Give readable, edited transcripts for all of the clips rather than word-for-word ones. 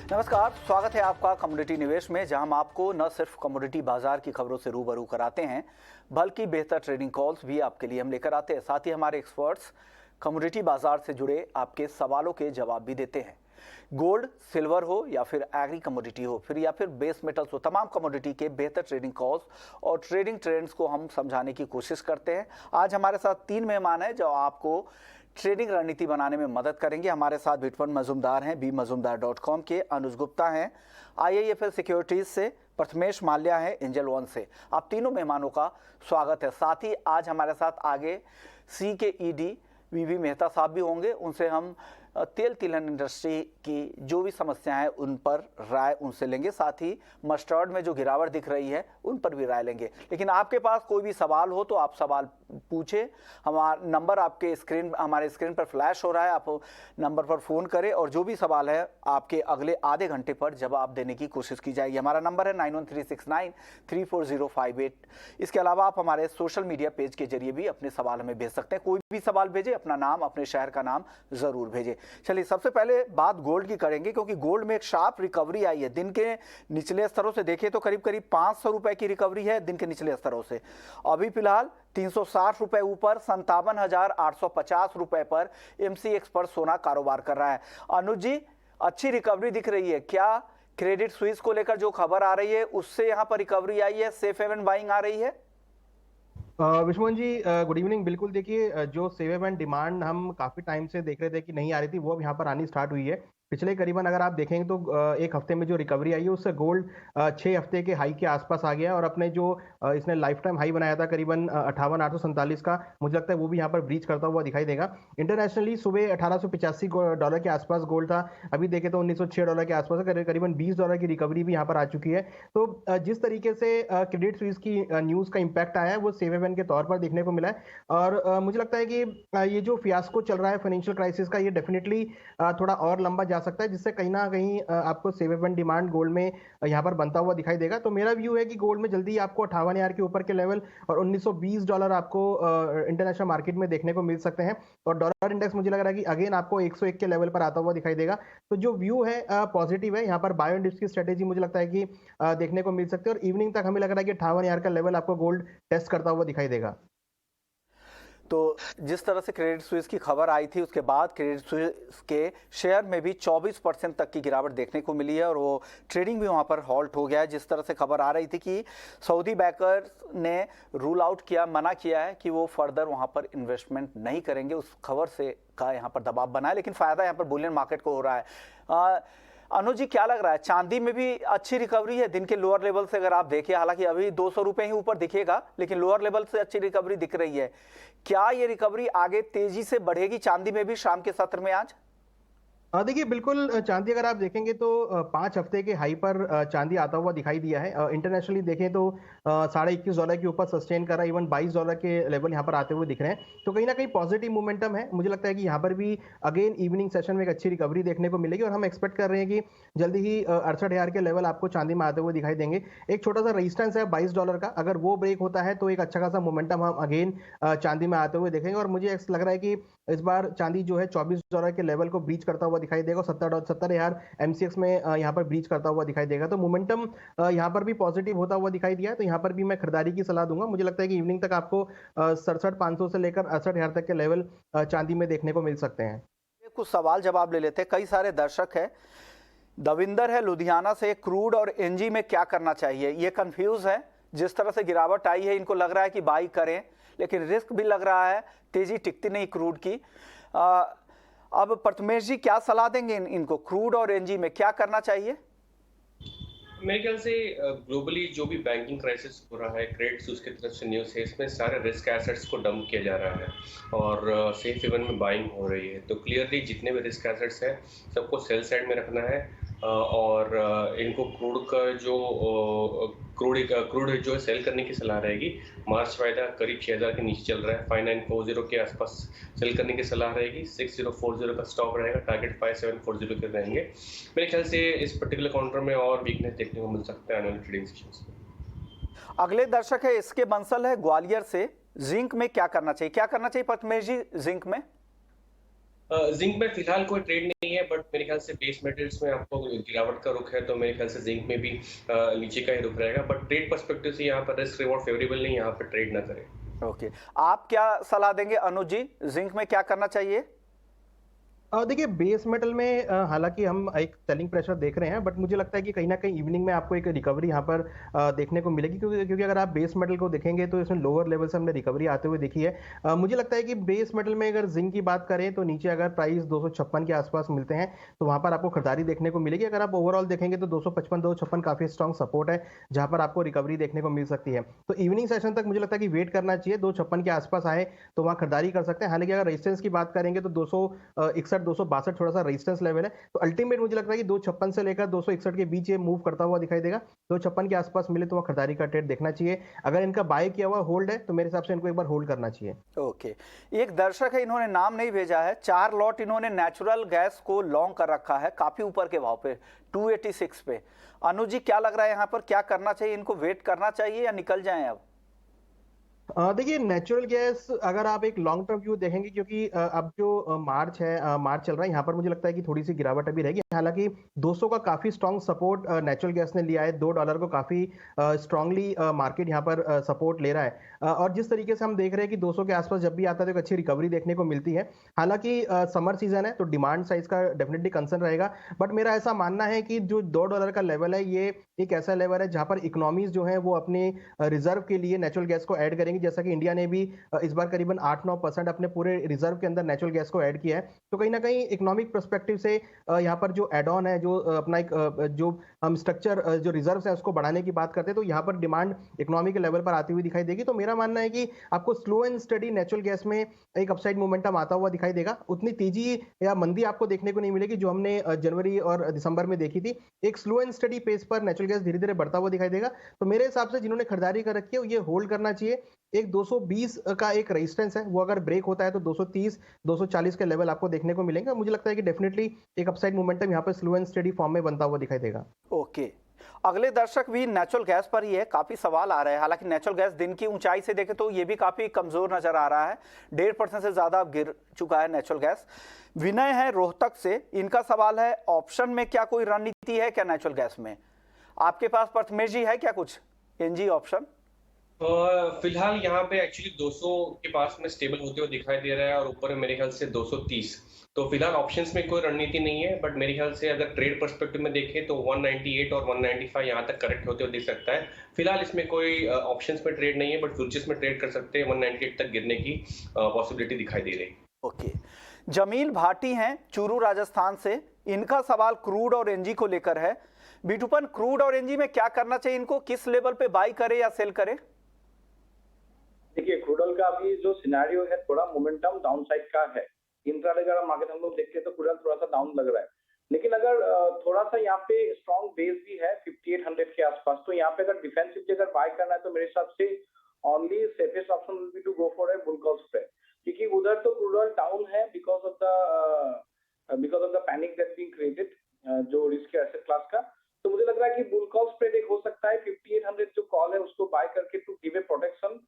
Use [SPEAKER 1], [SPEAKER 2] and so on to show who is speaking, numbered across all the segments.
[SPEAKER 1] नमस्कार, स्वागत है आपका कमोडिटी निवेश में, जहां हम आपको न सिर्फ कमोडिटी बाजार की खबरों से रूबरू कराते हैं बल्कि बेहतर ट्रेडिंग कॉल्स भी आपके लिए हम लेकर आते हैं। साथ ही हमारे एक्सपर्ट्स कमोडिटी बाजार से जुड़े आपके सवालों के जवाब भी देते हैं। गोल्ड, सिल्वर हो या फिर एग्री कमोडिटी हो या फिर बेस मेटल्स हो, तमाम कमोडिटी के बेहतर ट्रेडिंग कॉल्स और ट्रेडिंग ट्रेंड्स को हम समझाने की कोशिश करते हैं। आज हमारे साथ 3 मेहमान हैं जो आपको ट्रेडिंग रणनीति बनाने में मदद करेंगे। हमारे साथ बिटवन मजूमदार हैं, bmazumdar.com के अनुज गुप्ता हैं, IIFL सिक्योरिटीज से प्रथमेश माल्या है, एंजल वन से। आप तीनों मेहमानों का स्वागत है। साथ ही आज हमारे साथ आगे CKED VV मेहता साहब भी होंगे। उनसे हम तेल तिलहन इंडस्ट्री की जो भी समस्याएं हैं उन पर राय उनसे लेंगे। साथ ही मस्टर्ड में जो गिरावट दिख रही है उन पर भी राय लेंगे। लेकिन आपके पास कोई भी सवाल हो तो आप सवाल पूछे। हमारा नंबर हमारे स्क्रीन पर फ्लैश हो रहा है, आप नंबर पर फ़ोन करें और जो भी सवाल है आपके अगले आधे घंटे पर जवाब देने की कोशिश की जाएगी। हमारा नंबर है 9136934058। इसके अलावा आप हमारे सोशल मीडिया पेज के जरिए भी अपने सवाल हमें भेज सकते हैं। कोई भी सवाल भेजें, अपना नाम, अपने शहर का नाम ज़रूर भेजें। चलिए, सबसे पहले बात गोल्ड की करेंगे, क्योंकि गोल्ड में एक शार्प रिकवरी आई है। दिन के निचले स्तरों से देखें तो करीब 500 रुपए की रिकवरी है दिन के निचले स्तरों से। अभी फिलहाल 360 रुपए ऊपर 57,850 रुपए पर MCX पर सोना कारोबार कर रहा है। अनुज जी, अच्छी रिकवरी दिख रही है। क्या क्रेडिट स्विस को लेकर जो खबर आ रही है उससे यहाँ पर रिकवरी आई है, सेफ हेवन बाइंग आ रही है?
[SPEAKER 2] विश्वमोहन जी, गुड इवनिंग। बिल्कुल, देखिए, जो सेव एंड डिमांड हम काफी टाइम से देख रहे थे कि नहीं आ रही थी, वो अब यहाँ पर आनी स्टार्ट हुई है। पिछले करीबन अगर आप देखेंगे तो एक हफ्ते में जो रिकवरी आई है उससे गोल्ड 6 हफ्ते के हाई के आसपास आ गया और अपने जो इसने लाइफ टाइम हाई बनाया था करीबन 58,847 का, मुझे लगता है वो भी यहाँ पर ब्रीच करता हुआ दिखाई देगा। इंटरनेशनली सुबह $1,885 के आसपास गोल्ड था, अभी देखें तो $1,906 के आसपास है, करीबन $20 की रिकवरी भी यहाँ पर आ चुकी है। तो जिस तरीके से क्रेडिट स्विस की न्यूज़ का इम्पैक्ट आया है वो सेव हेवन के तौर पर देखने को मिला है। और मुझे लगता है कि ये जो फियास्को चल रहा है फाइनेंशियल क्राइसिस का, ये डेफिनेटली थोड़ा और लंबा जा सकता है, जिससे कहीं ना कहीं आपको सेव हेवन डिमांड गोल्ड में यहाँ पर बनता हुआ दिखाई देगा। तो मेरा व्यू है कि गोल्ड में जल्दी आपको 58,000 के ऊपर के लेवल और $1,920 आपको इंटरनेशनल मार्केट में देखने को मिल सकते हैं। और डॉलर इंडेक्स मुझे लग रहा है कि अगेन आपको 101 के लेवल पर आता हुआ दिखाई देगा। तो जो व्यू है पॉजिटिव है। यहाँ पर बायो एंड डिप्स की स्ट्रेटेजी मुझे लगता है कि देखने को मिल सकती है और इवनिंग तक हमें लग रहा है कि 58,000 का लेवल आपको गोल्ड टेस्ट करता हुआ दिखाई देगा।
[SPEAKER 1] तो जिस तरह से क्रेडिट स्विस की खबर आई थी उसके बाद क्रेडिट स्विस के शेयर में भी 24% तक की गिरावट देखने को मिली है और वो ट्रेडिंग भी वहाँ पर हॉल्ट हो गया है। जिस तरह से खबर आ रही थी कि सऊदी बैंकर्स ने रूल आउट किया, मना किया है कि वो फर्दर वहाँ पर इन्वेस्टमेंट नहीं करेंगे, उस खबर से का यहाँ पर दबाव बना है। लेकिन फ़ायदा यहाँ पर बुलियन मार्केट को हो रहा है। अनुज जी, क्या लग रहा है? चांदी में भी अच्छी रिकवरी है दिन के लोअर लेवल से अगर आप देखिए, हालांकि अभी 200 रुपए ही ऊपर दिखेगा, लेकिन लोअर लेवल से अच्छी रिकवरी दिख रही है। क्या ये रिकवरी आगे तेजी से बढ़ेगी चांदी में भी शाम के सत्र में आज?
[SPEAKER 2] देखिए, बिल्कुल, चांदी अगर आप देखेंगे तो 5 हफ्ते के हाई पर चांदी आता हुआ दिखाई दिया है। इंटरनेशनली देखें तो $21.5 के ऊपर सस्टेन कर रहा है, इवन $22 के लेवल यहाँ पर आते हुए दिख रहे हैं। तो कहीं ना कहीं पॉजिटिव मोमेंटम है। मुझे लगता है कि यहाँ पर भी अगेन इवनिंग सेशन में एक अच्छी रिकवरी देखने को मिलेगी और हम एक्सपेक्ट कर रहे हैं कि जल्दी ही 68,000 के लेवल आपको चांदी में आते हुए दिखाई देंगे। एक छोटा सा रेजिस्टेंस है $22 का, अगर वो ब्रेक होता है तो एक अच्छा खासा मोमेंटम हम अगेन चांदी में आते हुए देखेंगे। और मुझे लग रहा है कि इस बार चांदी जो है $24 के लेवल को ब्रीच करता हुआ दिखाई देगा, 70,000 MCX में यहाँ पर ब्रीच करता हुआ दिखाई देगा। तो मोमेंटम यहाँ पर भी पॉजिटिव होता हुआ दिखाई दिया है। तो यहाँ पर भी मैं खरीदारी की सलाह दूंगा। मुझे लगता है कि इवनिंग तक आपको 67,500 से लेकर 68,000 तक के लेवल चांदी में देखने को मिल सकते हैं।
[SPEAKER 1] कुछ सवाल जवाब ले लेते हैं। कई सारे दर्शक है। दविंदर है लुधियाना से, क्रूड और एनजी में क्या करना चाहिए? ये कंफ्यूज है। जिस तरह से गिरावट आई है इनको लग रहा है कि बाई करें, लेकिन रिस्क भी लग रहा है, तेजी टिकती नहीं क्रूड की। अब प्रथमेश जी क्या सलाह देंगे इनको, क्रूड और एनजी में क्या करना चाहिए?
[SPEAKER 3] मेरे ख्याल से ग्लोबली जो भी बैंकिंग क्राइसिस हो रहा है, क्रेडिट स्विस की तरफ से न्यूज़ है, इसमें सारे रिस्क एसेट्स को डंप किया जा रहा है और सेफ हेवन में बाइंग हो रही है। तो क्लियरली जितने भी रिस्क एसेट्स हैं सबको सेल साइड में रखना है और इनको क्रूड का जो क्रूड जो है सेल करने की सलाह रहेगी। मार्च वायदा करीब 6,000 के नीचे चल रहा है, 5940 के आसपास सेल करने की सलाह रहेगी। 6040 का स्टॉप रहेगा, टारगेट 5740 के रहेंगे। मेरे ख्याल से इस पर्टिकुलर काउंटर में और वीकनेस देखने को मिल सकता है आने वाले ट्रेडिंग सेशंस में।
[SPEAKER 1] अगले दर्शक है इसके बंसल है ग्वालियर से, जिंक में क्या करना चाहिए? क्या करना चाहिए प्रथमेश जी जिंक में?
[SPEAKER 3] जिंक में फिलहाल कोई ट्रेड नहीं है, बट मेरे ख्याल से बेस मेटल्स में आपको गिरावट का रुख है, तो मेरे ख्याल से जिंक में भी नीचे का ही रुख रहेगा। बट ट्रेड पर्सपेक्टिव से यहाँ पर रिस्क रिवॉर्ड फेवरेबल नहीं, यहाँ पर ट्रेड ना करें।
[SPEAKER 1] ओके, आप क्या सलाह देंगे अनुज जी, जिंक में क्या करना चाहिए?
[SPEAKER 2] देखिए बेस मेटल में हालांकि हम एक सेलिंग प्रेशर देख रहे हैं, बट मुझे लगता है कि कहीं ना कहीं इवनिंग में आपको एक रिकवरी यहाँ पर देखने को मिलेगी, क्योंकि अगर आप बेस मेटल को देखेंगे तो इसमें लोअर लेवल से हमने रिकवरी आते हुए देखी है। मुझे लगता है कि बेस मेटल में अगर जिंक की बात करें तो नीचे अगर प्राइस 256 के आसपास मिलते हैं तो वहां पर आपको खरीदारी देखने को मिलेगी। अगर आप ओवरऑल देखेंगे तो 255 256 काफी स्ट्रॉन्ग सपोर्ट है जहां पर आपको रिकवरी देखने को मिल सकती है। तो इवनिंग सेशन तक मुझे लगता है कि वेट करना चाहिए, 256 के आसपास आए तो वहां खरीदारी कर सकते हैं। हालांकि अगर रेजिस्टेंस की बात करेंगे तो 261 262 थोड़ा सा रेजिस्टेंस लेवल है। तो अल्टीमेट मुझे लगता है कि 256 से लेकर 261 के बीच ये मूव करता हुआ दिखाई देगा। 256 के आसपास मिले तो वह खरीदारी का ट्रेड देखना चाहिए। अगर इनका बाय किया हुआ होल्ड है तो मेरे हिसाब से इनको एक बार होल्ड करना चाहिए।
[SPEAKER 1] ओके, एक दर्शक है, इन्होंने नाम नहीं भेजा है, 4 लॉट इन्होंने नेचुरल गैस को लॉन्ग कर रखा है काफी ऊपर के भाव पे 286 पे। अनुज जी क्या लग रहा है यहाँ पर क्या करना चाहिए, इनको वेट करना चाहिए या निकल जाएं अब?
[SPEAKER 2] देखिए नेचुरल गैस अगर आप एक लॉन्ग टर्म व्यू देखेंगे, क्योंकि अब जो मार्च है, मार्च चल रहा है, यहाँ पर मुझे लगता है कि थोड़ी सी गिरावट अभी रहेगी। हालांकि 200 का काफी स्ट्रॉन्ग सपोर्ट नेचुरल गैस ने लिया है, $2 को काफी स्ट्रांगली मार्केट यहाँ पर सपोर्ट ले रहा है। और जिस तरीके से हम देख रहे हैं कि 200 के आसपास जब भी आता है तो एक अच्छी रिकवरी देखने को मिलती है। हालांकि समर सीजन है तो डिमांड साइज का डेफिनेटली कंसर्न रहेगा, बट मेरा ऐसा मानना है कि जो $2 का लेवल है ये एक ऐसा लेवल है जहां पर इकोनॉमीज जो है वो अपने रिजर्व के लिए नेचुरल गैस को ऐड करेंगे। जैसा कि इंडिया ने भी इस बार करीबन 8-9% अपने पूरे रिजर्व के अंदर नेचुरल गैस को ऐड किया है। तो कहीं ना कहीं इकोनॉमिक पर्सपेक्टिव से यहाँ पर जो एड ऑन है, जो अपना एक जो हम स्ट्रक्चर जो रिजर्व है उसको बढ़ाने की बात करते हैं, तो यहाँ पर डिमांड इकोनॉमी के लेवल पर आती हुई दिखाई देगी। तो मेरा मानना है कि आपको slow and study natural gas में एक अपसाइड मोमेंटम आता हुआ दिखाई देगा। उतनी तेजी या मंदी आपको देखने को नहीं मिलेगी जो हमने जनवरी और दिसंबर में देखी थी। एक स्लो एंड स्टडी पेस पर नेचुरल गैस धीरे धीरे बढ़ता हुआ दिखाई देगा। तो मेरे हिसाब से जिन्होंने खरीदारी कर रखी है ये होल्ड करना चाहिए। एक 220 का एक रेजिस्टेंस है, वो अगर ब्रेक होता है तो 230 240 के लेवल आपको देखने को मिलेंगे। मुझे लगता है कि डेफिनेटली एक अपसाइड मोमेंटम यहाँ पर स्लो एंड स्टडी फॉर्म में बनता हुआ दिखाई देगा।
[SPEAKER 1] ओके, अगले दर्शक भी नेचुरल गैस पर ही है, काफी सवाल आ रहे हैं। हालांकि नेचुरल गैस दिन की ऊंचाई से देखें तो ये भी काफी कमजोर नजर आ रहा है, 1.5% से ज्यादा गिर चुका है नेचुरल गैस। विनय है रोहतक से, इनका सवाल है ऑप्शन में क्या कोई रणनीति है क्या नेचुरल गैस में? आपके पास प्रथमेश जी है क्या कुछ एनजी ऑप्शन?
[SPEAKER 3] फिलहाल यहाँ पे एक्चुअली 200 के पास में स्टेबल होते हुए दिखाई दे रहा है, और ऊपर मेरे ख्याल से 230। तो फिलहाल ऑप्शंस में कोई रणनीति नहीं है, बट मेरे ख्याल से अगर ट्रेड पर्सपेक्टिव में देखें तो 198 और 195 यहाँ तक करेक्ट होते हुए दिख सकता है। फिलहाल इसमें कोई ऑप्शंस में ट्रेड नहीं है, बट फ्यूचर्स में ट्रेड कर सकते हैं। 198 तक गिरने की पॉसिबिलिटी दिखाई दे रही।
[SPEAKER 1] ओके, जमील भाटी हैं चूरू राजस्थान से, इनका सवाल क्रूड और एनजी को लेकर है। बिटूपन, क्रूड और एनजी में क्या करना चाहिए, इनको किस लेवल पे बाई करे या सेल करे?
[SPEAKER 4] देखिए क्रूड ऑयल का अभी जो सिनेरियो है थोड़ा मोमेंटम डाउनसाइड का है। इंट्राडे का मार्केट हम लोग देखते हैं तो क्रूड ऑयल थोड़ा सा डाउन लग रहा है, लेकिन अगर थोड़ा सा यहाँ पे स्ट्रॉन्ग बेस भी है 5800 के आसपास, तो यहाँ पे अगर डिफेंसिव अगर बाय करना है तो मेरे हिसाब से only safest option will be to go for a bull call spread, क्योंकि उधर तो क्रूड ऑयल डाउन है because of the panic that being created जो रिस्क एसेट क्लास का। तो मुझे लग रहा है कि बुल कॉल स्प्रेड एक हो सकता है 5800 जो कॉल है उसको बाय करके टू गिव ए प्रोटेक्शन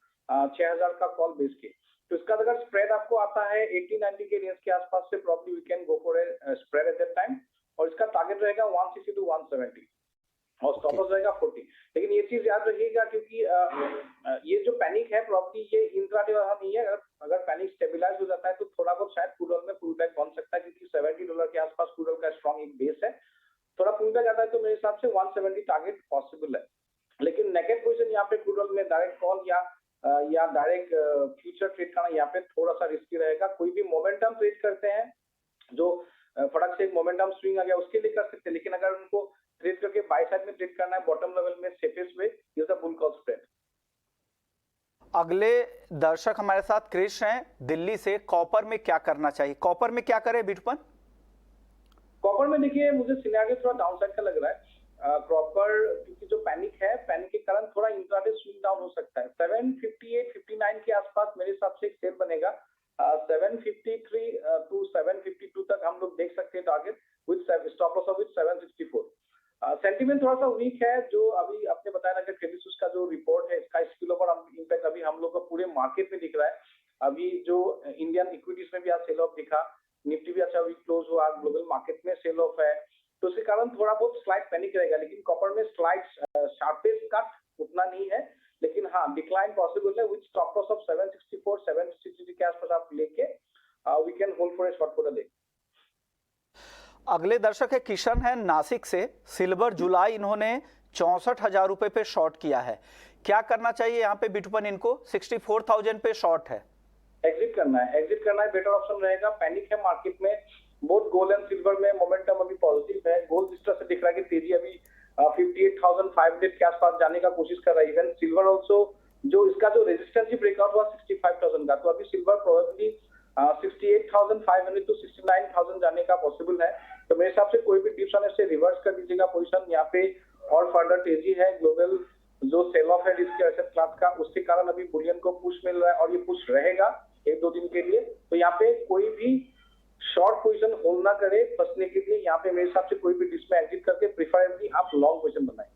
[SPEAKER 4] 6000 का कॉल बेस के। तो इसका अगर स्प्रेड आपको आता है 80-90 के रेंज के आसपास से probably we can go for a spread at that time, और इसका टारगेट रहेगा 160 टू 170 और स्टॉप लॉस रहेगा 40। लेकिन ये चीज याद रखिएगा क्योंकि ये जो पैनिक है प्रॉब्ली ये इंट्राडे वाला नहीं है। अगर पैनिक स्टेबलाइज हो जाता है तो थोड़ा बहुत शायद क्रूड ऑयल में पुल बैक बन सकता है, क्योंकि $70 के आसपास क्रूड ऑयल का स्ट्रॉन्ग एक बेस है। थोड़ा पुल बैक आता है तो मेरे हिसाब से 170 टारगेट पॉसिबल है। लेकिन नेगेटिव पोजीशन यहाँ पे क्रूड ऑयल में डायरेक्ट कॉल या डायरेक्ट फ्यूचर ट्रेड करना यहाँ पे थोड़ा सा रिस्की रहेगा। कोई भी मोमेंटम ट्रेड करते हैं जो फटाक से एक मोमेंटम स्विंग आ गया उसके लिए कर सकते हैं, लेकिन अगर उनको ट्रेड करके बाय साइड में ट्रेड करना है बॉटम लेवल में safest way is the bull call spread.
[SPEAKER 1] अगले दर्शक हमारे साथ क्रिश हैं दिल्ली से, कॉपर में क्या करना चाहिए, कॉपर में क्या करे बिटूपन?
[SPEAKER 4] कॉपर में देखिए मुझे सिनेरियो थोड़ा डाउनसाइड का लग रहा है। कॉपर क्योंकि जो पैनिक है, पैनिक के कारण थोड़ा इंट्राडे स्विंग डाउन हो सकता है। 758-59 के आसपास मेरे हिसाब से एक सेल बनेगा। 753 टू 752 तक हम लोग देख सकते हैं target with stop loss with 764। Sentiment थोड़ा सा वीक है, जो अभी आपने बताया ना कि क्रेडिट स्विस का जो रिपोर्ट है इसका स्पिल ओवर इम्पैक्ट अभी हम लोग का पूरे मार्केट में दिख रहा है। अभी जो इंडियन इक्विटीज में भी आज सेल ऑफ दिखा, निफ्टी भी अच्छा वीक क्लोज हुआ, ग्लोबल मार्केट में सेल ऑफ है, तो उसके कारण थोड़ा बहुत स्लाइड पैनिक रहेगा, लेकिन कॉपर में स्लाइड शार्पेस्ट कट उतना नहीं है, लेकिन हाँ डिक्लाइन पॉसिबल है विद स्टॉप लॉस ऑफ 764 763 के आसपास आप लेके we can hold for a short for a day.
[SPEAKER 1] अगले दर्शक है किशन है नासिक से। सिल्वर जुलाई इन्होंने 64,000 रुपए पे शॉर्ट किया है, क्या करना चाहिए यहाँ पे बिटकॉइन? इनको 64,000 पे शॉर्ट है।
[SPEAKER 4] एग्जिट करना है बेटर ऑप्शन रहेगा। पैनिक है मार्केट में, बोथ गोल्ड एंड सिल्वर में मोमेंटम अभी पॉजिटिव है। गोल्ड जिस तरह से दिख रहा है कि तेजी अभी 58,500 के आसपास जाने का कोशिश कर रहा है। इवन सिल्वर ऑल्सो जो इसका जो रेजिस्टेंस ब्रेकआउट हुआ 65,000 का, तो अभी सिल्वर प्रोबेबली 68,500 टू 69,000 जाने का पॉसिबल है। तो मेरे हिसाब से कोई भी डिप्स आने से रिवर्स कर दीजिएगा पोजीशन। यहाँ पे और फर्दर तेजी है, ग्लोबल जो सेल ऑफ है रिस्क एसेट क्लास का, उसके कारण अभी बुलियन को पुश मिल रहा है और ये पुश रहेगा 1-2 दिन के लिए। तो यहाँ पे कोई भी शॉर्ट पोजीशन होल्ड ना करे फंसने के लिए। यहाँ पे मेरे हिसाब से कोई भी डिस्क में एग्जिट करके प्रिफरेबली आप लॉन्ग पोजीशन बनाएं।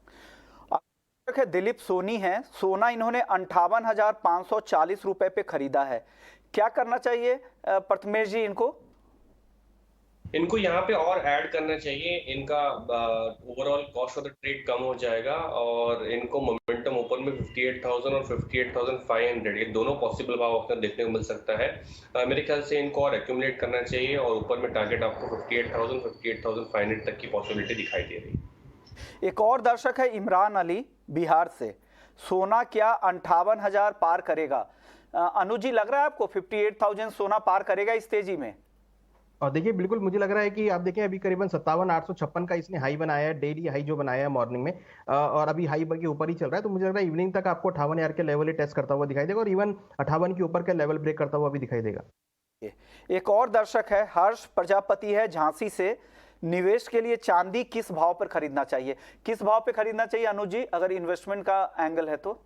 [SPEAKER 1] दिलीप सोनी है, सोना इन्होंने 58,540 रुपए पे खरीदा है, क्या करना चाहिए प्रथमेश जी?
[SPEAKER 3] इनको यहाँ पे और ऐड करना चाहिए। इनका overall cost of the trade कम हो जाएगा और इनको मोमेंटम ऊपर में 58,000 और 58,500 ये दोनों पॉसिबल भाव आपको देखने को मिल सकता है। मेरे ख्याल से इनको और एक्यूमुलेट करना चाहिए और ऊपर में टारगेट आपको 58,000 58,500 तक की पॉसिबिलिटी दिखाई दे रही है।
[SPEAKER 1] एक और दर्शक है इमरान अली बिहार से। सोना क्या 58,000 पार करेगा? अनुज जी, लग रहा है आपको 58,000 सोना पार करेगा इस तेजी में?
[SPEAKER 2] और देखिए बिल्कुल मुझे लग रहा है कि आप देखें अभी करीबन 57,856 का इसने हाई बनाया है, डेली हाई जो बनाया है मॉर्निंग में, और अभी हाई के ऊपर ही चल रहा है। तो मुझे लग रहा है इवनिंग तक आपको 58,000 के लेवल ही टेस्ट करता हुआ दिखाई देगा और इवन 58 के ऊपर का लेवल ब्रेक करता हुआ भी दिखाई देगा।
[SPEAKER 1] एक और दर्शक है हर्ष प्रजापति है झांसी से। निवेश के लिए चांदी किस भाव पर खरीदना चाहिए? किस भाव पे खरीदना चाहिए अनुज जी, अगर इन्वेस्टमेंट का एंगल है तो?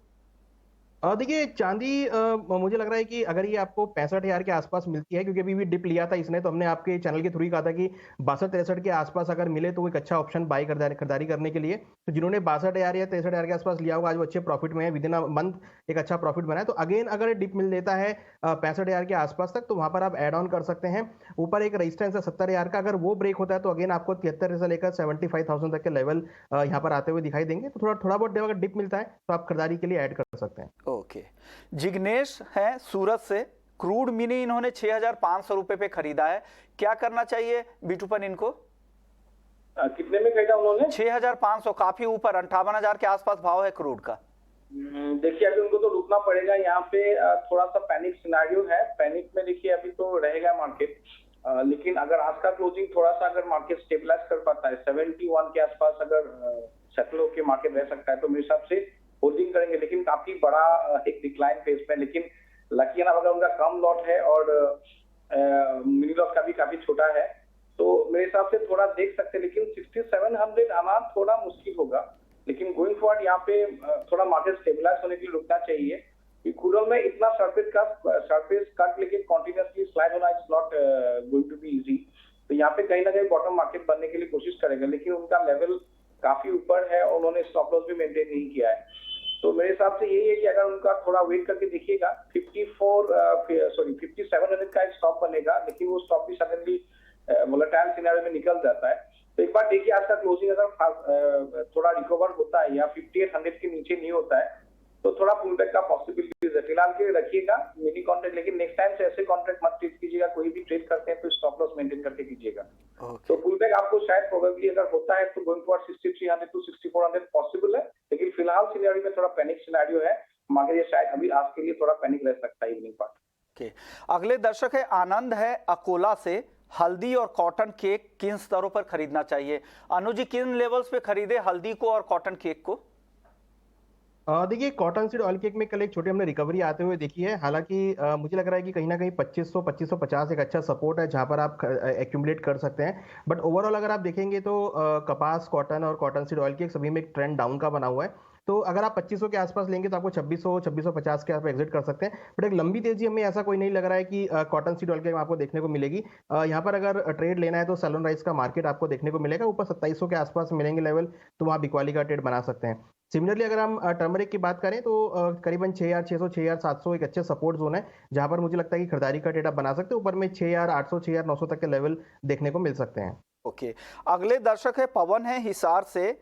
[SPEAKER 2] देखिए चांदी मुझे लग रहा है कि अगर ये आपको 65,000 के आसपास मिलती है, क्योंकि अभी भी डिप लिया था इसने, तो हमने आपके चैनल के थ्रू ही कहा था कि 62-63 के आसपास अगर मिले तो वो एक अच्छा ऑप्शन बाई खरीदारी करने के लिए। तो जिन्होंने 62,000 या 63,000 के आसपास लिया होगा आज वो अच्छे प्रॉफिट में है, विद इन अ मंथ एक अच्छा प्रॉफिट बना है। तो अगेन अगर डिप मिल लेता है 65,000 के आसपास तक, तो वहां पर आप एड ऑन कर सकते हैं। ऊपर एक रजिस्टेंस है 70,000 का, अगर वो ब्रेक होता है तो अगेन आपको 73 से लेकर 75,000 तक के लेवल यहाँ पर आते हुए दिखाई देंगे। तो थोड़ा बहुत अगर डिप मिलता है तो आप खरीदारी के लिए ऐड कर सकते हैं।
[SPEAKER 1] ओके। जिग्नेश है सूरत से। क्रूड मिनी इन्होंने 6,500 रुपए पे खरीदा है, क्या करना चाहिए बिटूपन इनको?
[SPEAKER 4] कितने में खरीदा उन्होंने?
[SPEAKER 1] 6,500, काफी ऊपर, 58,000 के आसपास भाव है क्रूड का।
[SPEAKER 4] देखिए अभी उनको तो रुकना पड़ेगा। यहाँ पे थोड़ा सा पैनिक सिनेरियो है। पैनिक में देखिए अभी तो रहेगा मार्केट, लेकिन अगर आज का क्लोजिंग थोड़ा सा अगर मार्केट स्टेबलाइज कर पाता है 71 के आसपास अगर सेटल होकर मार्केट रह सकता है, तो मेरे हिसाब से होल्डिंग करेंगे। लेकिन काफी बड़ा एक डिक्लाइन फेज में, लेकिन लकी ना अगर उनका कम लॉट है और मिनी लॉट का भी काफी छोटा है, तो मेरे हिसाब से थोड़ा देख सकते हैं। लेकिन 6700 आना थोड़ा मुश्किल होगा। लेकिन गोइंग फॉरवर्ड यहाँ पे थोड़ा मार्केट स्टेबलाइज होने के लिए रुकना चाहिए। क्रूड में इतना सरफेस कट लेकिन कंटिन्यूअसली स्लाइड होना is not going to be easy. तो यहाँ पे कहीं ना कहीं बॉटम मार्केट बनने के लिए कोशिश करेगा, लेकिन उनका लेवल काफी ऊपर है और उन्होंने स्टॉप लॉस भी मेंटेन नहीं किया है। तो मेरे हिसाब से यही है कि अगर उनका थोड़ा वेट करके देखिएगा 5700 का एक स्टॉप बनेगा, लेकिन वो स्टॉप भी सडनली वोलेटाइल सिनेरियो में निकल जाता है। तो एक बार देखिए आज का क्लोजिंग अगर थोड़ा रिकवर होता है या 5800 के नीचे नहीं होता है तो थोड़ा पुल बैक का पॉसिबिलिटीज है। फिलहाल के रखिएगा मिनी कॉन्ट्रैक्ट, लेकिन नेक्स्ट टाइम से ऐसे कॉन्ट्रैक्ट मत ट्रेड कीजिएगा। कोई भी ट्रेड करते हैं तो स्टॉप लॉस मेंटेन करके कीजिएगा। तो पुल बैक आपको शायद प्रोबेबली अगर होता है तो गोइंग फॉर 6300 टू 6400 पॉसिबल है, लेकिन फिलहाल सिनेरियो में थोड़ा पैनिक सिनेरियो है मार्केट। ये शायद अभी आज के लिए थोड़ा पैनिक रह सकता है इवनिंग पार्ट।
[SPEAKER 1] अगले दर्शक है आनंद है अकोला से। हल्दी और कॉटन केक किन स्तरों पर खरीदना चाहिए? अनुज जी, किन लेवल्स पे खरीदे हल्दी को और कॉटन केक को?
[SPEAKER 2] देखिए कॉटन सीड ऑयल केक में कल एक छोटी हमने रिकवरी आते हुए देखी है। हालांकि मुझे लग रहा है कि कहीं ना कहीं 2500-2550 एक अच्छा सपोर्ट है जहां पर आप एक्यूमुलेट कर सकते हैं। बट ओवरऑल अगर आप देखेंगे तो कपास, कॉटन और कॉटन सीड ऑयल केक सभी में एक ट्रेंड डाउन का बना हुआ है। तो अगर आप 2500 के आसपास लेंगे तो आपको 2600 2650 के आप एग्जिट कर सकते हैं। बट एक लंबी तेजी हमें ऐसा कोई नहीं लग रहा है कि कॉटन सीड ऑयल के आपको देखने को मिलेगी। यहाँ पर अगर ट्रेड लेना है तो सैलून राइस का मार्केट आपको देखने को मिलेगा, ऊपर 2700 के आसपास मिलेंगे लेवल, तो वहाँ बिकवाली का ट्रेड बना सकते हैं। सिमिलरली अगर हम टर्मरिक की बात करें तो करीबन 6600 6700 एक अच्छे सपोर्ट जोन है, जहां पर मुझे लगता है कि खरीदारी का ट्रेड आप बना सकते हैं। ऊपर में 6800 6900 तक के लेवल देखने को मिल सकते हैं।
[SPEAKER 1] ओके, अगले दर्शक है पवन है हिसार से।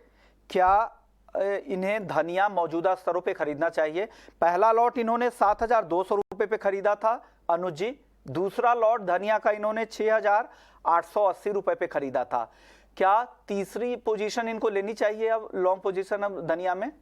[SPEAKER 1] क्या इन्हें धनिया मौजूदा स्तरों पे खरीदना चाहिए? पहला लॉट इन्होंने 7200 रुपए पे खरीदा था अनुज जी, दूसरा लॉट धनिया का इन्होंने 6880 रुपए पे खरीदा था। क्या तीसरी पोजीशन इनको लेनी चाहिए अब, लॉन्ग पोजीशन अब धनिया में?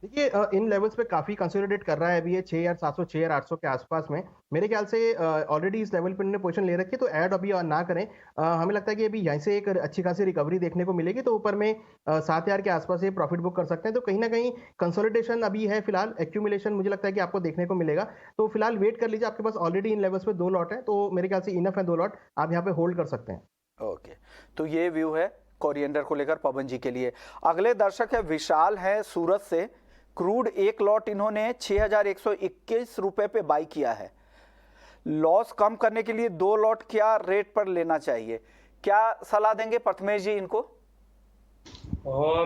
[SPEAKER 2] देखिए इन लेवल्स पे काफी कंसोलिडेट कर रहा है अभी ये 6700 6800 के आसपास में। मेरे ख्याल से ऑलरेडी इस लेवल पे इन्होंने पोजीशन ले रखी है, तो ऐड अभी ना करें। हमें लगता है कि अभी यहीं से एक अच्छी खासी रिकवरी देखने को मिलेगी, तो ऊपर में 7000 के आसपास ये प्रॉफिट बुक कर सकते हैं। तो कहीं ना कहीं कंसोलिडेशन अभी है, फिलहाल एक्यूमुलेशन मुझे लगता है कि आपको देखने को मिलेगा। तो फिलहाल वेट कर लीजिए, आपके पास ऑलरेडी इन लेवल्स पे 2 लॉट है, तो मेरे ख्याल से इनफ है 2 लॉट, आप यहाँ पे होल्ड कर सकते हैं।
[SPEAKER 1] ओके, तो ये व्यू है कोरिएंडर को लेकर पवन जी के लिए। अगले दर्शक है विशाल है सूरत से। क्रूड एक लॉट इन्होंने 6121 रुपए पे बाई किया है। लॉस कम करने के लिए 2 लॉट क्या रेट पर लेना चाहिए? क्या सलाह देंगे प्रथमेश जी इनको?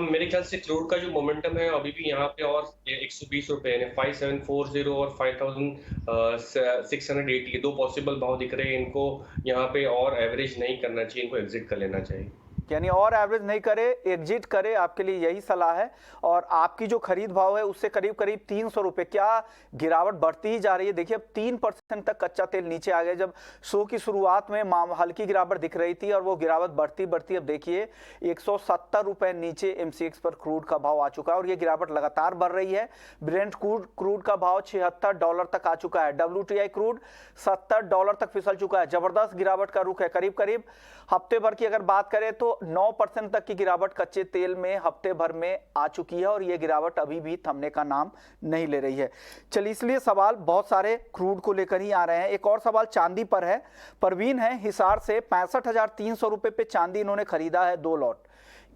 [SPEAKER 3] मेरे ख्याल से क्रूड का जो मोमेंटम है अभी भी यहाँ पे और 120 रुपए यानी 5740 और 5680 ये 2 पॉसिबल भाव दिख रहे हैं इनको। यहाँ पे और एवरेज नहीं करना चाहिए, इनको एग्जिट कर लेना चाहिए।
[SPEAKER 1] यानी और एवरेज नहीं करे, एग्जिट करे, आपके लिए यही सलाह है। और आपकी जो खरीद भाव है उससे करीब करीब 300 रुपए, क्या गिरावट बढ़ती ही जा रही है। देखिए अब 3% तक कच्चा तेल नीचे आ गया। जब शो की शुरुआत में हल्की गिरावट दिख रही थी और वो गिरावट बढ़ती बढ़ती अब देखिए 170 रुपए नीचे एमसीएक्स पर क्रूड का भाव आ चुका है और ये गिरावट लगातार बढ़ रही है। ब्रेंट क्रूड का भाव $76 तक आ चुका है। WTI क्रूड $70 तक फिसल चुका है। जबरदस्त गिरावट का रुख है। करीब करीब हफ्ते भर की अगर बात करें तो 9% तक की गिरावट कच्चे तेल में हफ्ते भर में आ चुकी है और यह गिरावट अभी भी थमने का नाम नहीं ले रही है। चलिए, इसलिए सवाल बहुत सारे क्रूड को लेकर ही आ रहे हैं। एक और सवाल चांदी पर है। परवीन है हिसार से, 65,300 रुपए पे चांदी इन्होंने खरीदा है 2 लॉट।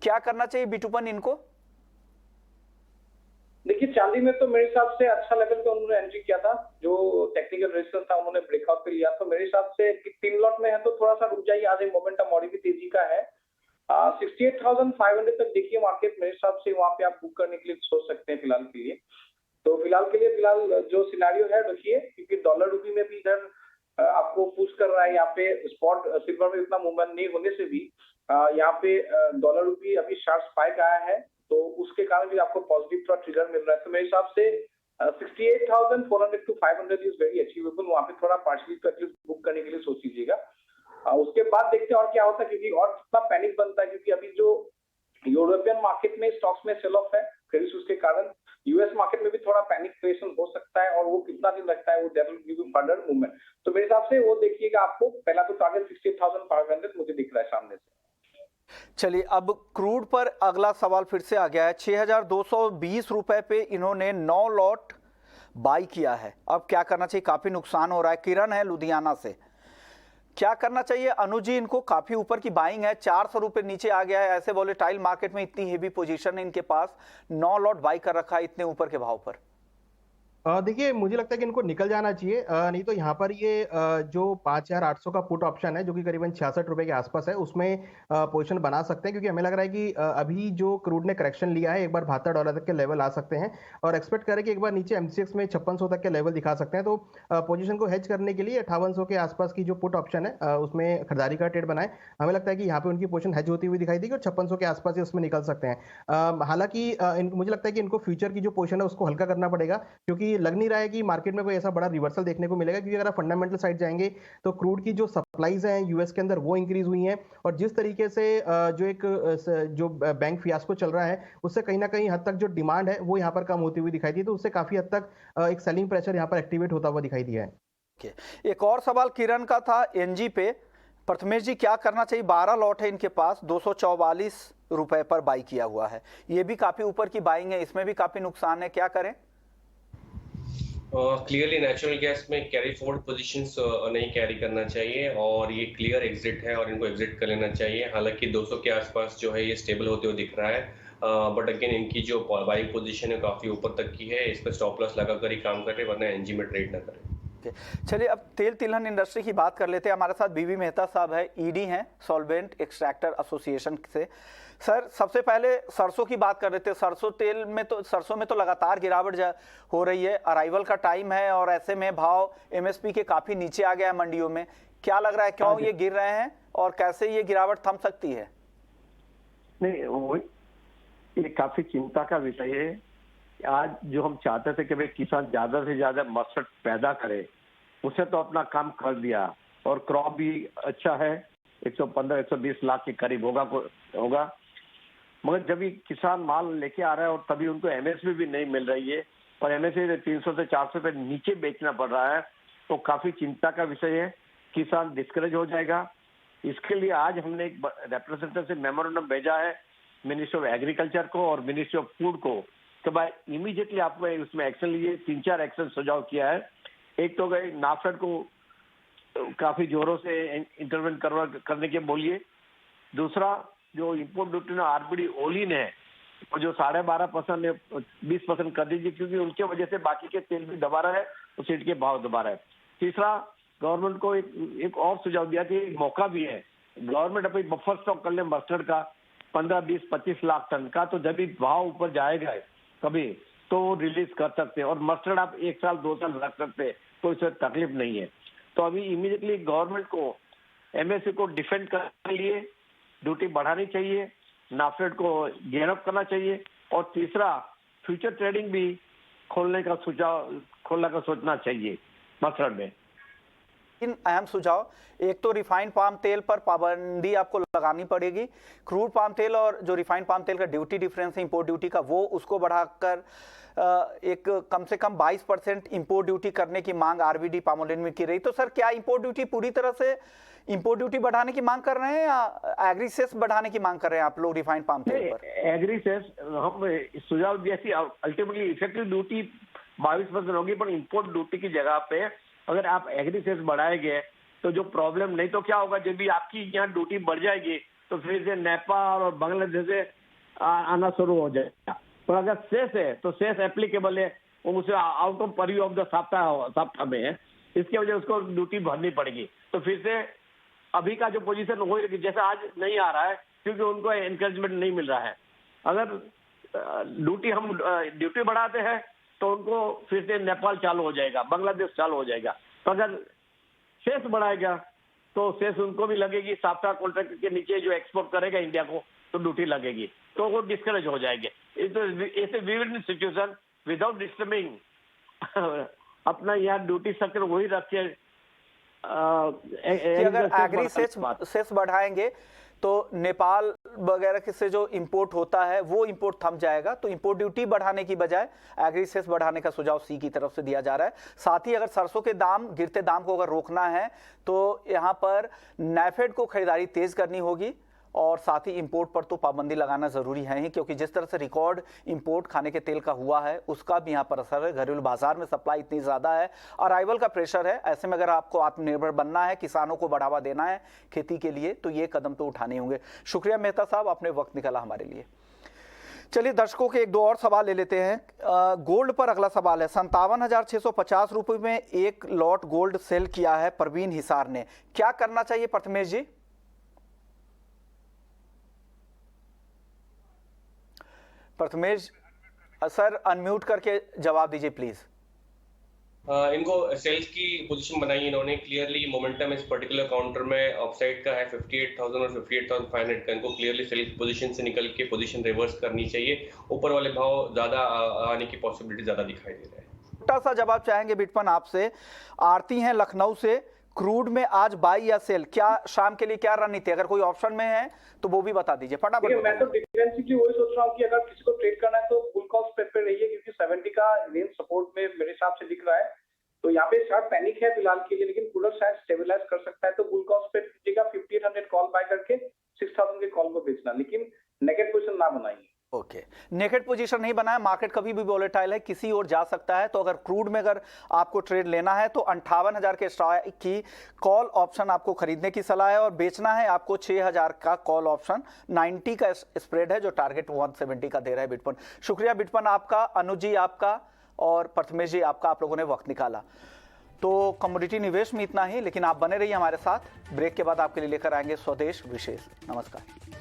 [SPEAKER 1] क्या करना चाहिए बिटूपन इनको?
[SPEAKER 4] देखिए चांदी में तो मेरे हिसाब से अच्छा लेवल पे उन्होंने एंट्री किया था, जो टेक्निकल रेजिस्टेंस था उन्होंने ब्रेकआउट पे लिया। तो मेरे हिसाब से 3 लॉट में है तो थोड़ा सा रुक जाइए, आज एक मोमेंटम और भी तेजी का है। 68,500 तक देखिए मार्केट, मेरे हिसाब से वहां पे आप बुक करने के लिए सोच सकते हैं फिलहाल के लिए। तो फिलहाल जो सिनेरियो है देखिए, क्योंकि डॉलर रूपी में भी इधर आपको पुश कर रहा है। यहाँ पे स्पॉट सिल्वर में इतना मूवमेंट नहीं होने से भी यहाँ पे डॉलर रूपी अभी शार्प स्पाइक आया है, तो उसके कारण भी आपको पॉजिटिव थोड़ा ट्रिगर मिल रहा है। तो मेरे हिसाब से 68,400 to 500 इज वेरी अचीवेबल। वहां पे थोड़ा पार्शियली तो एटलीस्ट बुक करने के लिए सोच लीजिएगा। उसके बाद देखते हैं और क्या होता है, क्योंकि और कितना पैनिक बनता है, क्योंकि अभी जो यूरोपियन मार्केट में स्टॉक्स में सेल ऑफ है क्रेडिट सूज के कारण, यूएस मार्केट में भी थोड़ा पैनिक क्रिएशन हो सकता है और वो कितना दिन लगता है, वो that will give you further movement. तो मेरे हिसाब से वो देखिएगा, आपको पहला तो टारगेट 60,500 मुझे दिख रहा है सामने से।
[SPEAKER 1] चलिए, अब क्रूड पर अगला सवाल फिर से आ गया है। 6,220 रुपए पे इन्होंने 9 लॉट बाई किया है। अब क्या करना चाहिए? काफी नुकसान हो रहा है। किरण है लुधियाना से। क्या करना चाहिए अनुज जी इनको? काफी ऊपर की बाइंग है, 400 रुपए नीचे आ गया है। ऐसे वोलेटाइल मार्केट में इतनी हेवी पोजीशन है इनके पास, 9 लॉट बाई कर रखा है इतने ऊपर के भाव पर।
[SPEAKER 2] देखिए मुझे लगता है कि इनको निकल जाना चाहिए, नहीं तो यहाँ पर ये जो 5,800 का पुट ऑप्शन है, जो कि करीबन 66 रुपए के आसपास है, उसमें पोजीशन बना सकते हैं। क्योंकि हमें लग रहा है कि अभी जो क्रूड ने करेक्शन लिया है, एक बार $72 तक के लेवल आ सकते हैं और एक्सपेक्ट करें कि एक बार नीचे एमसीएक्स में 5600 तक के लेवल दिखा सकते हैं। तो पोजीशन को हेज करने के लिए 5800 के आसपास की जो पुट ऑप्शन है उसमें खरीदारी का ट्रेड बनाए। हमें लगता है कि यहाँ पे उनकी पोजीशन हेज होती हुई दिखाई देगी और 5600 के आसपास ही उसमें निकल सकते हैं। हालांकि मुझे लगता है कि इनको फ्यूचर की जो पोजीशन है उसको हल्का करना पड़ेगा, क्योंकि लग नहीं रहा है कि मार्केट में कोई ऐसा बड़ा रिवर्सल देखने को मिलेगा। क्योंकि अगर आप फंडामेंटल साइड जाएंगे तो क्रूड की जो सप्लाईज हैं यूएस के अंदर वो इंक्रीज हुई हैं और जिस तरीके से जो बैंक फियास्को चल रहा है उससे कहीं ना कहीं हद तक जो डिमांड है वो यहाँ पर कम होती हुई दिखाई दी, तो उससे काफी हद तक एक सेलिंग प्रेशर यहाँ पर एक्टिवेट होता हुआ दिखाई दिया है।
[SPEAKER 1] एक और सवाल किरण का था एनजी पे। प्रथमेश जी क्या करना चाहिए? 12 लॉट है इनके पास, 244 रुपए पर बाई किया हुआ है। ये भी काफी ऊपर की बाइंग है, इसमें भी काफी नुकसान है, क्या करें?
[SPEAKER 3] क्लियरली नेचुरल गैस में कैरी फॉरवर्ड पोजीशंस नहीं कैरी करना चाहिए और ये क्लियर एग्जिट है और इनको एग्जिट कर लेना चाहिए। हालांकि 200 के आसपास जो है ये स्टेबल होते हुए दिख रहा है, बट अगेन इनकी जो बाइंग पोजीशन है काफी ऊपर तक की है, इस पर स्टॉप लॉस लगाकर ही काम करें वरना एनजी में ट्रेड ना करें।
[SPEAKER 1] चलिए अब तेल तिलहन इंडस्ट्री की बात कर लेते हैं। हमारे साथ बीवी मेहता साहब है, ईडी हैं सॉल्वेंट एक्सट्रैक्टर एसोसिएशन से। सर सबसे पहले सरसों की बात कर रहे थे। सरसों में तो लगातार गिरावट हो रही है, अराइवल का टाइम है और ऐसे में भाव एमएसपी के काफी नीचे आ गया है मंडियों में। क्या लग रहा है क्यों ये गिर रहे हैं और कैसे ये गिरावट थम सकती है?
[SPEAKER 5] नहीं, ये काफी चिंता का विषय है। आज जो हम चाहते थे कि भाई किसान ज्यादा से ज्यादा मस्टर्ड पैदा करे, उसे तो अपना काम कर दिया और क्रॉप भी अच्छा है, 115-120 लाख के करीब होगा। मगर जब ये किसान माल लेके आ रहा है और तभी उनको एमएसपी भी नहीं मिल रही है और एमएसपी 300 से 400 रुपए नीचे बेचना पड़ रहा है, तो काफी चिंता का विषय है। किसान डिस्करेज हो जाएगा। इसके लिए आज हमने एक रिप्रेजेंटेटिव मेमोरेंडम भेजा है मिनिस्ट्री ऑफ एग्रीकल्चर को और मिनिस्ट्री ऑफ फूड को कि भाई इमीडिएटली आप उसमें एक्शन लीजिए। 3-4 एक्शन सुझाव किया है। एक तो गए नाफेड को काफी जोरों से इंटरवेंट करने के बोलिए। दूसरा जो इम्पोर्ट ड्यूटी में आरबीडी ओलिन है जो 12.5% 20% कर दीजिए, क्योंकि उनके वजह से बाकी के तेल भी दबा रहा है और सीट के भाव दबा रहा है। तीसरा गवर्नमेंट को एक और सुझाव दिया कि मौका भी है, गवर्नमेंट अपनी बफर स्टॉक कर ले मस्टर्ड का 15, 20, 25 लाख टन का, तो जब भी भाव ऊपर जाएगा कभी तो रिलीज कर सकते हैं और मस्टर्ड आप 1 साल 2 साल रख सकते हैं, तो इससे तकलीफ नहीं है। तो अभी इमीडिएटली गवर्नमेंट को एमएसपी को डिफेंड करने के लिए ड्यूटी बढ़ानी चाहिए, नाफेड को गेयर अप करना चाहिए और तीसरा फ्यूचर ट्रेडिंग भी खोलने का सोचना चाहिए मस्टर्ड में।
[SPEAKER 1] इन अहम सुझाव, एक तो रिफाइंड पाम तेल पर पाबंदी आपको लगानी पड़ेगी। क्रूड पाम तेल और जो रिफाइंड पाम तेल का ड्यूटी डिफरेंस है इंपोर्ट ड्यूटी का, वो उसको बढ़ाकर एक कम से कम 22% इंपोर्ट ड्यूटी करने की मांग आरबीडी पामोलिन में की रही। तो सर क्या इंपोर्ट ड्यूटी पूरी तरह से इंपोर्ट ड्यूटी बढ़ाने की मांग कर रहे हैं या एग्री सेस बढ़ाने की मांग कर रहे हैं आप लोग रिफाइंड पाम तेल पर?
[SPEAKER 5] एग्री सेस हम सुझाव दिया थी, अल्टीमेटली इफेक्टिव ड्यूटी 22% होगी, पर इंपोर्ट ड्यूटी की जगह पे अगर आप एग्री सेस बढ़ाएंगे तो जो प्रॉब्लम, नहीं तो क्या होगा जब भी आपकी यहाँ ड्यूटी बढ़ जाएगी तो फिर से नेपाल और बांग्लादेश से आना शुरू हो जाएगा। पर अगर सेस है तो सेस एप्लीकेबल है, उसे out of purview of the सप्ताह में है, इसकी वजह उसको ड्यूटी भरनी पड़ेगी। तो फिर से अभी का जो पोजीशन हो जैसा आज नहीं आ रहा है क्योंकि उनको एनकरेजमेंट नहीं मिल रहा है। अगर ड्यूटी बढ़ाते हैं तो उनको फिर से नेपाल चालू हो जाएगा, बांग्लादेश चालू हो जाएगा। तो अगर सेस बढ़ाएगा तो सेस उनको भी लगेगी, साफ्टा कॉन्ट्रैक्ट के नीचे जो एक्सपोर्ट करेगा इंडिया को तो ड्यूटी लगेगी, तो वो डिस्करेज हो जाएंगे। It's win situation without disturbing अपना यहाँ ड्यूटी स्ट्रक्चर वही रखे।
[SPEAKER 1] अगर एग्री सेस बढ़ाएंगे तो नेपाल वगैरह से जो इंपोर्ट होता है वो इंपोर्ट थम जाएगा, तो इंपोर्ट ड्यूटी बढ़ाने की बजाय एग्री सेस बढ़ाने का सुझाव सी की तरफ से दिया जा रहा है। साथ ही अगर सरसों के गिरते दाम को अगर रोकना है तो यहाँ पर नाफेड को खरीदारी तेज करनी होगी और साथ ही इंपोर्ट पर तो पाबंदी लगाना जरूरी है ही, क्योंकि जिस तरह से रिकॉर्ड इंपोर्ट खाने के तेल का हुआ है उसका भी यहाँ पर असर है। घरेलू बाजार में सप्लाई इतनी ज्यादा है, अराइवल का प्रेशर है। ऐसे में अगर आपको आत्मनिर्भर बनना है, किसानों को बढ़ावा देना है खेती के लिए, तो ये कदम तो उठाने होंगे। शुक्रिया मेहता साहब, आपने वक्त निकाला हमारे लिए। चलिए दर्शकों के एक दो और सवाल ले लेते हैं। गोल्ड पर अगला सवाल है। 57,650 रुपये में एक लॉट गोल्ड सेल किया है परवीन हिसार ने, क्या करना चाहिए प्रथमेश जी? प्रथमेश सर अनम्यूट करके जवाब दीजिए प्लीज।
[SPEAKER 3] इनको सेल्स की पोजीशन बनाई इन्होंने क्लियरली। मोमेंटम इस पर्टिकुलर काउंटर में ऑफसाइड का है 58,000 और 58,500 का। इनको क्लियरली सेल्स पोजीशन से निकल के पोजीशन रिवर्स करनी चाहिए। ऊपर वाले भाव ज्यादा आने की पॉसिबिलिटी ज्यादा दिखाई दे रहा है।
[SPEAKER 1] छोटा सा जवाब चाहेंगे बिटपन आपसे। आरती हैं लखनऊ से, क्रूड में आज बाई या सेल, क्या शाम के लिए क्या रणनीति, अगर कोई ऑप्शन में है तो वो भी बता दीजिए फटाफट।
[SPEAKER 4] मैं तो डिफेंसिवली वही सोच रहा हूँ कि अगर किसी को ट्रेड करना है तो बुल कॉल स्प्रेड पे रहिए, क्योंकि 70 का रेंज सपोर्ट में मेरे हिसाब से दिख रहा है। तो यहाँ पे शायद पैनिक है फिलहाल के लिए, लेकिन कूलर शायद स्टेबलाइज कर सकता है। तो बुल कॉल स्प्रेड कीजिएगा, 5800 कॉल बाय करके 6000 के कॉल को बेचना, लेकिन नेगेटिव पोजीशन ना बनाइए।
[SPEAKER 1] ओके, नेकेड पोजीशन नहीं बना है, मार्केट कभी भी वोलेटाइल है, किसी और जा सकता है। तो अगर क्रूड में अगर आपको ट्रेड लेना है तो 58,000 के स्ट्राइक की कॉल ऑप्शन आपको खरीदने की सलाह है, और बेचना है आपको 6,000 का कॉल ऑप्शन। 90 का स्प्रेड है जो टारगेट 170 का दे रहा है बिटपन। शुक्रिया बिटपन आपका, अनुज जी आपका और प्रथमेश जी आपका, आप लोगों ने वक्त निकाला। तो कमोडिटी निवेश में इतना ही, लेकिन आप बने रहिए हमारे साथ। ब्रेक के बाद आपके लिए लेकर आएंगे स्वदेश विशेष। नमस्कार।